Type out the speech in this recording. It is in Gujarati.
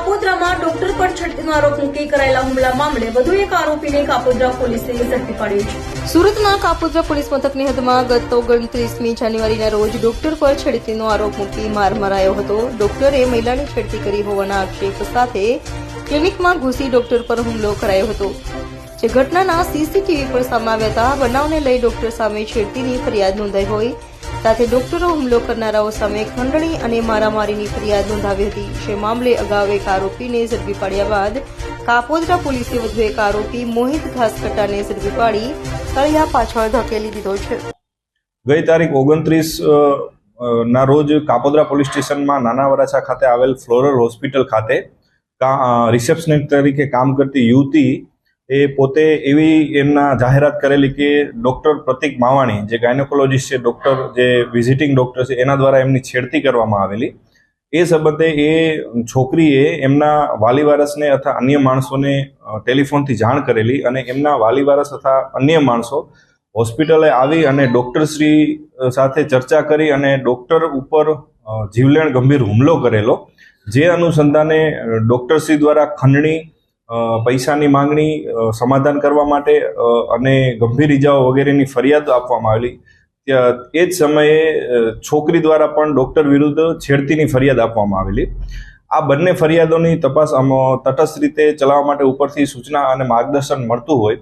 કાપોદ્રામાં ડોક્ટર પર છટકીનો આરોપ મૂકી કરાયેલા હુમલા મામલે વધુ એક આરોપીને કાપોદ્રા પોલીસે ઝડપી પાડ્યો છે। સુરતના કાપોદ્રા પોલીસ મથકની હદમાં ગત 29મી જાન્યુઆરીના રોજ ડોક્ટર પર છટકીનો આરોપ મૂકી માર મરાયો હતો। ડોક્ટરે મહિલાને છેડતી કરી હોવાના આક્ષેપ સાથે ક્લિનિકમાં ઘૂસી ડોક્ટર પર હુમલો કરાયો હતો, જે ઘટનાના સીસીટીવી પર સામે આવ્યા હતા। બનાવને લઈ ડોક્ટર સામે છેડતીની ફરિયાદ નોંધાઈ હોય સાથે ડોક્ટરો હુમલો કરનારાઓ સામે ખંડણી અને મારામારીની ફરિયાદ નોંધાવી હતી, જે મામલે અગાઉ એક આરોપીને ઝડપી પાડ્યા બાદ કાપોદ્રા પોલીસે વધુ એક આરોપી મોહિત ઘાસકટાને ઝડપી પાડી તળિયા પાછળ ધકેલી દીધો છે। ગઈ તારીખ 29 ના રોજ કાપોદ્રા પોલીસ સ્ટેશનમાં નાના વરાછા ખાતે આવેલ ફ્લોરલ હોસ્પિટલ ખાતે રિસેપ્શનિસ્ટ તરીકે કામ કરતી યુવતી એ પોતે એવી એમના જાહેરાત કરેલી કે ડૉક્ટર પ્રતિક માવાણી જે ગાયનેકોલોજીસ્ટ છે, ડૉક્ટર જે વિઝિટિંગ ડૉક્ટર છે, એના દ્વારા એમની છેડતી કરવામાં આવેલી। એ સંબંધે એ છોકરીએ એમના વાલીવારસને અથવા અન્ય માણસોને ટેલિફોનથી જાણ કરેલી અને એમના વાલીવારસ તથા અન્ય માણસો હોસ્પિટલે આવી અને ડૉક્ટરશ્રી સાથે ચર્ચા કરી અને ડૉક્ટર ઉપર જીવલેણ ગંભીર હુમલો કરેલો, જે અનુસંધાને ડૉક્ટરશ્રી દ્વારા ખંડણી, પૈસાની માંગણી, સમાધાન કરવા માટે અને ગંભીર ઇજાઓ વગેરેની ફરિયાદ આપવામાં આવેલી। એ જ સમયે છોકરી દ્વારા પણ ડૉક્ટર વિરુદ્ધ છેડતીની ફરિયાદ આપવામાં આવેલી। આ બંને ફરિયાદોની તપાસ તટસ્થ રીતે ચલાવવા માટે ઉપરથી સૂચના અને માર્ગદર્શન મળતું હોય